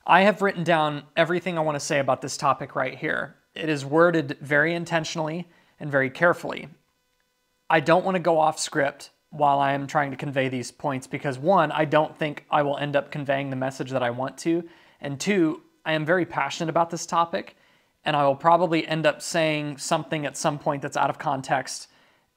I have written down everything I want to say about this topic right here. It is worded very intentionally and very carefully. I don't want to go off script while I am trying to convey these points because one, I don't think I will end up conveying the message that I want to, and two, I am very passionate about this topic, and I will probably end up saying something at some point that's out of context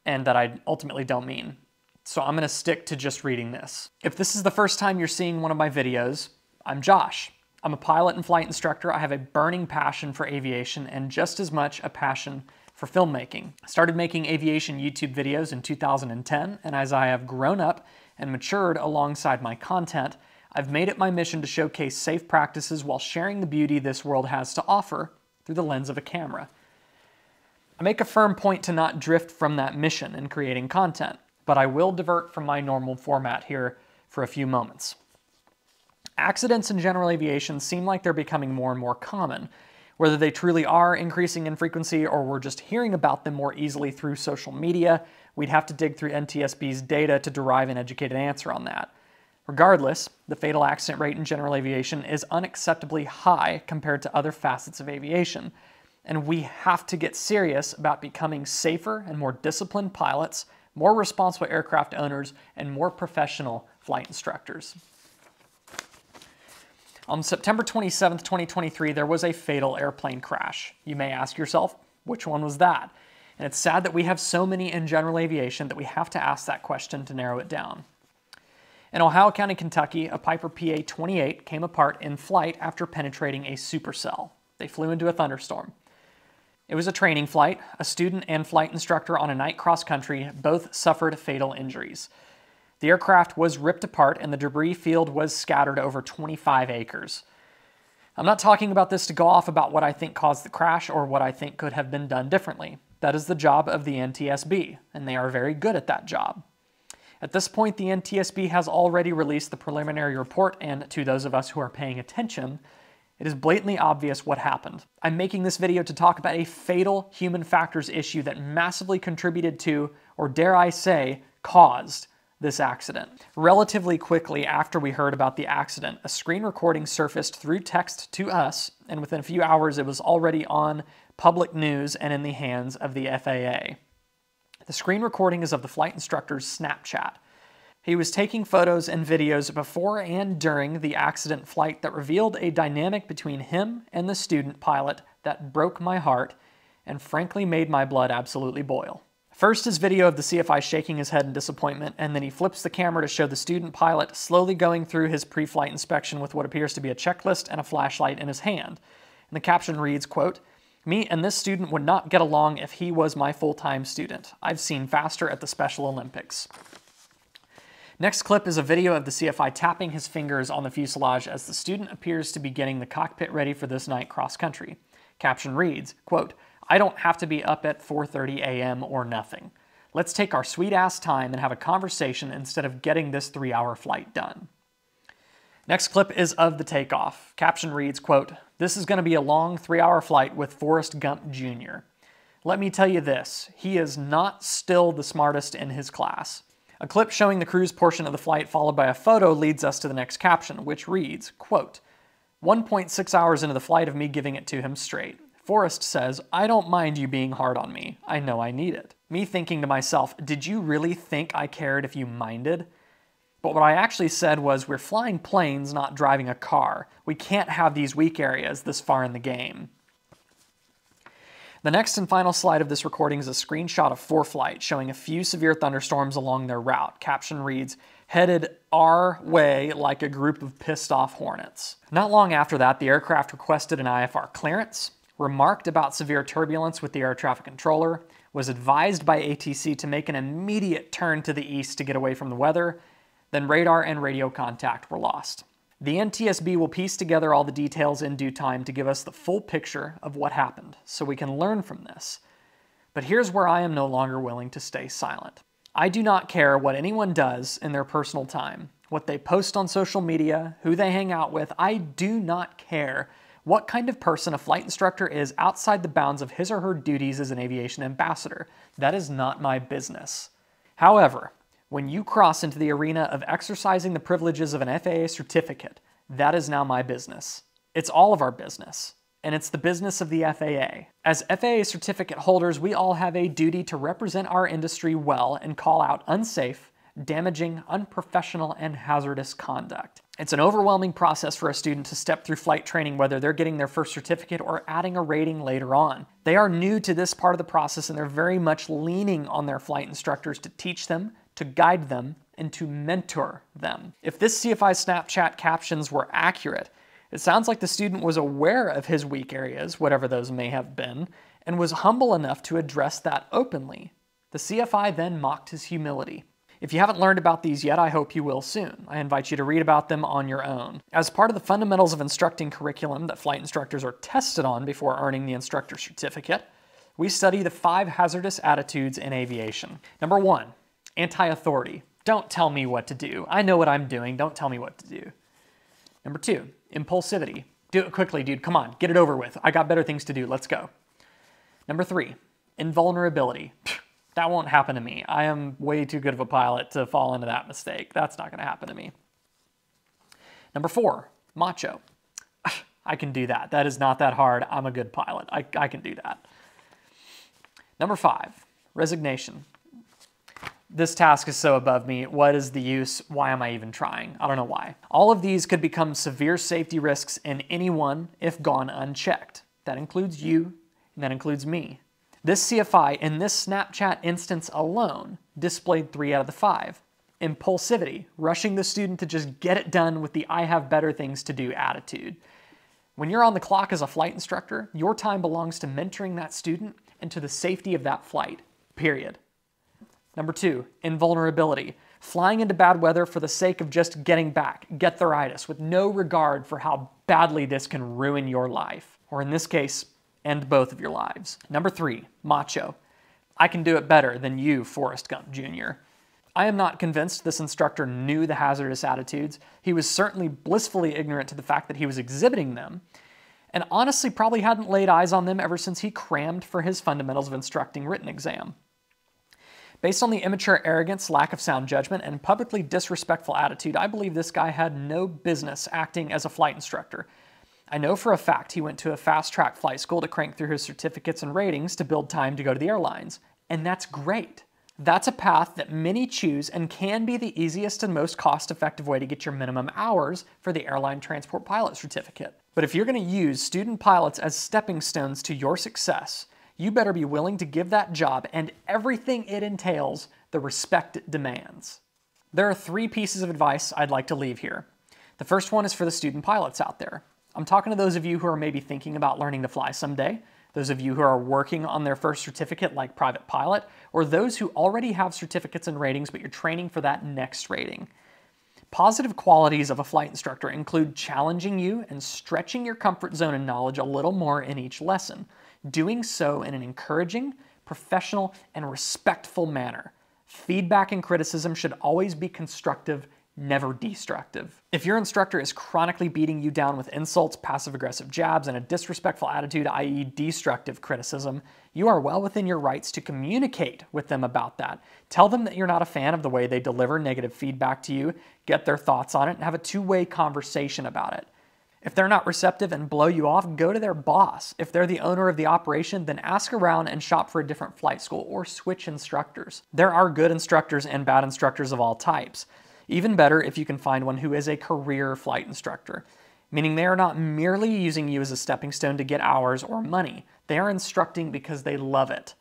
and that I ultimately don't mean. So I'm going to stick to just reading this. If this is the first time you're seeing one of my videos, I'm Josh. I'm a pilot and flight instructor. I have a burning passion for aviation and just as much a passion for filmmaking. I started making aviation YouTube videos in 2010, and as I have grown up and matured alongside my content, I've made it my mission to showcase safe practices while sharing the beauty this world has to offer through the lens of a camera. I make a firm point to not drift from that mission in creating content, but I will divert from my normal format here for a few moments. Accidents in general aviation seem like they're becoming more and more common. Whether they truly are increasing in frequency or we're just hearing about them more easily through social media, we'd have to dig through NTSB's data to derive an educated answer on that. Regardless, the fatal accident rate in general aviation is unacceptably high compared to other facets of aviation, and we have to get serious about becoming safer and more disciplined pilots, more responsible aircraft owners, and more professional flight instructors. On September 27, 2023, there was a fatal airplane crash. You may ask yourself, which one was that? And it's sad that we have so many in general aviation that we have to ask that question to narrow it down. In Ohio County, Kentucky, a Piper PA-28 came apart in flight after penetrating a supercell. They flew into a thunderstorm. It was a training flight. A student and flight instructor on a night cross-country both suffered fatal injuries. The aircraft was ripped apart and the debris field was scattered over 25 acres. I'm not talking about this to go off about what I think caused the crash or what I think could have been done differently. That is the job of the NTSB, and they are very good at that job. At this point, the NTSB has already released the preliminary report, and to those of us who are paying attention, it is blatantly obvious what happened. I'm making this video to talk about a fatal human factors issue that massively contributed to, or dare I say, caused this accident. Relatively quickly after we heard about the accident, a screen recording surfaced through text to us, and within a few hours it was already on public news and in the hands of the FAA. The screen recording is of the flight instructor's Snapchat. He was taking photos and videos before and during the accident flight that revealed a dynamic between him and the student pilot that broke my heart and frankly made my blood absolutely boil. First is video of the CFI shaking his head in disappointment, and then he flips the camera to show the student pilot slowly going through his pre-flight inspection with what appears to be a checklist and a flashlight in his hand. And the caption reads, quote, "Me and this student would not get along if he was my full-time student. I've seen faster at the Special Olympics." Next clip is a video of the CFI tapping his fingers on the fuselage as the student appears to be getting the cockpit ready for this night cross-country. Caption reads, quote, "I don't have to be up at 4:30 a.m. or nothing. Let's take our sweet-ass time and have a conversation instead of getting this 3-hour flight done." Next clip is of the takeoff. Caption reads, quote, "This is going to be a long 3-hour flight with Forrest Gump Jr. Let me tell you this, he is not still the smartest in his class." A clip showing the cruise portion of the flight followed by a photo leads us to the next caption, which reads, quote, 1.6 hours into the flight of me giving it to him straight. Forrest says, "I don't mind you being hard on me. I know I need it." Me thinking to myself, did you really think I cared if you minded? But what I actually said was, we're flying planes, not driving a car. We can't have these weak areas this far in the game. The next and final slide of this recording is a screenshot of ForeFlight showing a few severe thunderstorms along their route. Caption reads, "Headed our way like a group of pissed off hornets." Not long after that, the aircraft requested an IFR clearance, remarked about severe turbulence with the air traffic controller, was advised by ATC to make an immediate turn to the east to get away from the weather, then radar and radio contact were lost. The NTSB will piece together all the details in due time to give us the full picture of what happened, so we can learn from this. But here's where I am no longer willing to stay silent. I do not care what anyone does in their personal time, what they post on social media, who they hang out with. I do not care what kind of person a flight instructor is outside the bounds of his or her duties as an aviation ambassador. That is not my business. However, when you cross into the arena of exercising the privileges of an FAA certificate, that is now my business. It's all of our business, and it's the business of the FAA. As FAA certificate holders, we all have a duty to represent our industry well and call out unsafe, damaging, unprofessional, and hazardous conduct. It's an overwhelming process for a student to step through flight training, whether they're getting their first certificate or adding a rating later on. They are new to this part of the process, and they're very much leaning on their flight instructors to teach them, to guide them, and to mentor them. If this CFI Snapchat captions were accurate, it sounds like the student was aware of his weak areas, whatever those may have been, and was humble enough to address that openly. The CFI then mocked his humility. If you haven't learned about these yet, I hope you will soon. I invite you to read about them on your own. As part of the fundamentals of instructing curriculum that flight instructors are tested on before earning the instructor certificate, we study the 5 hazardous attitudes in aviation. Number 1, anti-authority. Don't tell me what to do. I know what I'm doing. Don't tell me what to do. Number 2, impulsivity. Do it quickly, dude. Come on, get it over with. I got better things to do. Let's go. Number 3, invulnerability. That won't happen to me. I am way too good of a pilot to fall into that mistake. That's not going to happen to me. Number 4, macho. I can do that. That is not that hard. I'm a good pilot. I can do that. Number 5, resignation. This task is so above me. What is the use? Why am I even trying? I don't know why. All of these could become severe safety risks in anyone if gone unchecked. That includes you, and that includes me. This CFI, in this Snapchat instance alone, displayed 3 out of the 5. Impulsivity, rushing the student to just get it done with the I have better things to do attitude. When you're on the clock as a flight instructor, your time belongs to mentoring that student and to the safety of that flight, period. Number 2, invulnerability, flying into bad weather for the sake of just getting back, get-theritis, with no regard for how badly this can ruin your life, or in this case, end both of your lives. Number 3, macho. I can do it better than you, Forrest Gump Jr. I am not convinced this instructor knew the hazardous attitudes. He was certainly blissfully ignorant to the fact that he was exhibiting them, and honestly probably hadn't laid eyes on them ever since he crammed for his Fundamentals of Instructing written exam. Based on the immature arrogance, lack of sound judgment, and publicly disrespectful attitude, I believe this guy had no business acting as a flight instructor. I know for a fact he went to a fast-track flight school to crank through his certificates and ratings to build time to go to the airlines, and that's great. That's a path that many choose and can be the easiest and most cost-effective way to get your minimum hours for the airline transport pilot certificate. But if you're going to use student pilots as stepping stones to your success, you better be willing to give that job and everything it entails the respect it demands. There are 3 pieces of advice I'd like to leave here. The first one is for the student pilots out there. I'm talking to those of you who are maybe thinking about learning to fly someday, those of you who are working on their first certificate like private pilot, or those who already have certificates and ratings but you're training for that next rating. Positive qualities of a flight instructor include challenging you and stretching your comfort zone and knowledge a little more in each lesson, doing so in an encouraging, professional, and respectful manner. Feedback and criticism should always be constructive, never destructive. If your instructor is chronically beating you down with insults, passive-aggressive jabs, and a disrespectful attitude, i.e. destructive criticism, you are well within your rights to communicate with them about that. Tell them that you're not a fan of the way they deliver negative feedback to you, get their thoughts on it, and have a two-way conversation about it. If they're not receptive and blow you off, go to their boss. If they're the owner of the operation, then ask around and shop for a different flight school or switch instructors. There are good instructors and bad instructors of all types. Even better if you can find one who is a career flight instructor, meaning they are not merely using you as a stepping stone to get hours or money. They are instructing because they love it.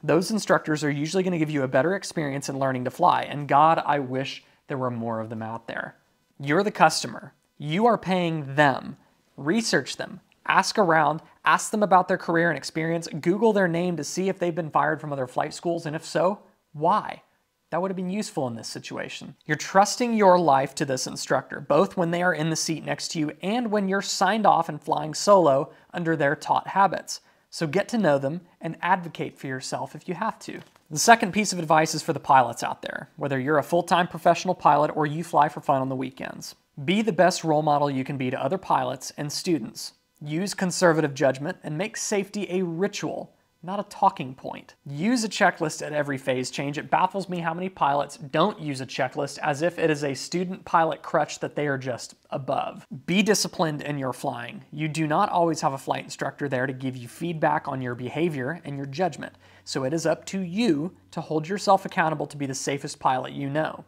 Those instructors are usually going to give you a better experience in learning to fly, and God, I wish there were more of them out there. You're the customer. You are paying them. Research them. Ask around. Ask them about their career and experience. Google their name to see if they've been fired from other flight schools, and if so, why? That would have been useful in this situation. You're trusting your life to this instructor, both when they are in the seat next to you and when you're signed off and flying solo under their taught habits. So get to know them and advocate for yourself if you have to. The second piece of advice is for the pilots out there, whether you're a full-time professional pilot or you fly for fun on the weekends. Be the best role model you can be to other pilots and students. Use conservative judgment and make safety a ritual, not a talking point. Use a checklist at every phase change. It baffles me how many pilots don't use a checklist as if it is a student pilot crutch that they are just above. Be disciplined in your flying. You do not always have a flight instructor there to give you feedback on your behavior and your judgment, so it is up to you to hold yourself accountable to be the safest pilot you know.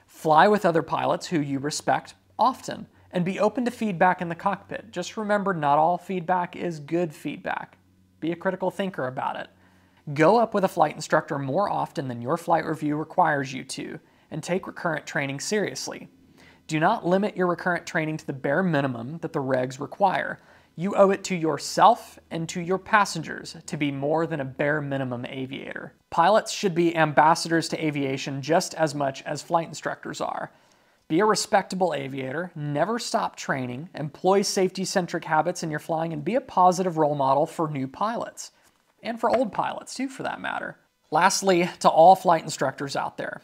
Fly with other pilots who you respect often, and be open to feedback in the cockpit. Just remember, not all feedback is good feedback. Be a critical thinker about it. Go up with a flight instructor more often than your flight review requires you to, and take recurrent training seriously. Do not limit your recurrent training to the bare minimum that the regs require. You owe it to yourself and to your passengers to be more than a bare minimum aviator. Pilots should be ambassadors to aviation just as much as flight instructors are. Be a respectable aviator, never stop training, employ safety-centric habits in your flying, and be a positive role model for new pilots. And for old pilots too, for that matter. Lastly, to all flight instructors out there,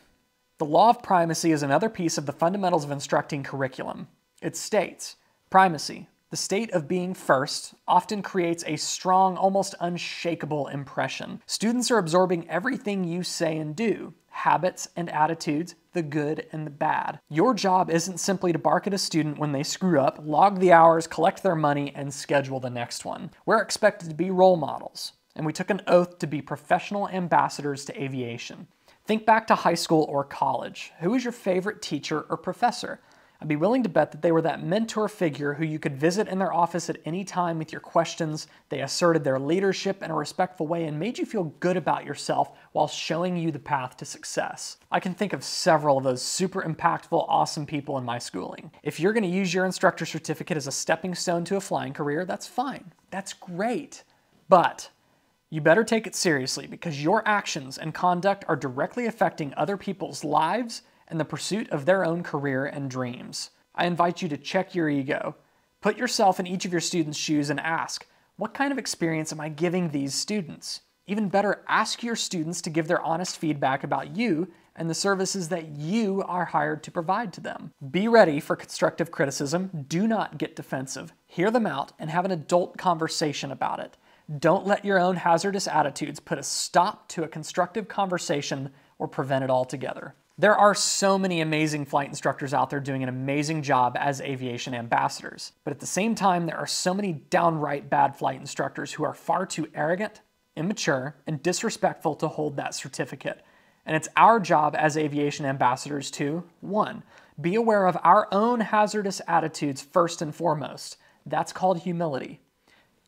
the law of primacy is another piece of the fundamentals of instructing curriculum. It states, primacy, the state of being first, often creates a strong, almost unshakable impression. Students are absorbing everything you say and do, habits and attitudes, the good and the bad. Your job isn't simply to bark at a student when they screw up, log the hours, collect their money, and schedule the next one. We're expected to be role models, and we took an oath to be professional ambassadors to aviation. Think back to high school or college. Who was your favorite teacher or professor? I'd be willing to bet that they were that mentor figure who you could visit in their office at any time with your questions. They asserted their leadership in a respectful way and made you feel good about yourself while showing you the path to success. I can think of several of those super impactful, awesome people in my schooling. If you're going to use your instructor certificate as a stepping stone to a flying career, that's fine. That's great. But you better take it seriously, because your actions and conduct are directly affecting other people's lives and the pursuit of their own career and dreams. I invite you to check your ego. Put yourself in each of your students' shoes and ask, what kind of experience am I giving these students? Even better, ask your students to give their honest feedback about you and the services that you are hired to provide to them. Be ready for constructive criticism. Do not get defensive. Hear them out and have an adult conversation about it. Don't let your own hazardous attitudes put a stop to a constructive conversation or prevent it altogether. There are so many amazing flight instructors out there doing an amazing job as aviation ambassadors. But at the same time, there are so many downright bad flight instructors who are far too arrogant, immature, and disrespectful to hold that certificate. And it's our job as aviation ambassadors to, 1, be aware of our own hazardous attitudes first and foremost. That's called humility.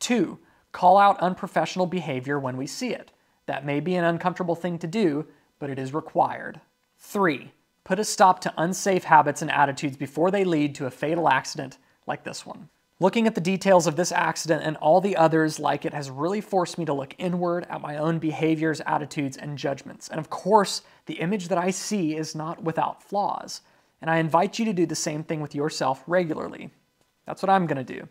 2, call out unprofessional behavior when we see it. That may be an uncomfortable thing to do, but it is required. 3, put a stop to unsafe habits and attitudes before they lead to a fatal accident like this one. Looking at the details of this accident and all the others like it has really forced me to look inward at my own behaviors, attitudes, and judgments. And of course, the image that I see is not without flaws. And I invite you to do the same thing with yourself regularly. That's what I'm going to do.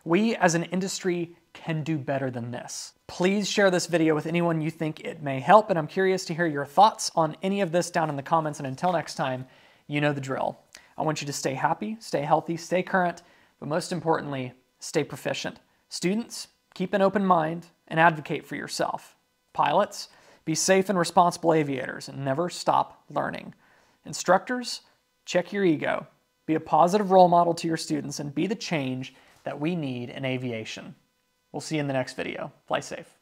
We as an industry can do better than this. Please share this video with anyone you think it may help, and I'm curious to hear your thoughts on any of this down in the comments, and until next time, you know the drill. I want you to stay happy, stay healthy, stay current, but most importantly, stay proficient. Students, keep an open mind and advocate for yourself. Pilots, be safe and responsible aviators and never stop learning. Instructors, check your ego. Be a positive role model to your students and be the change that we need in aviation. We'll see you in the next video. Fly safe.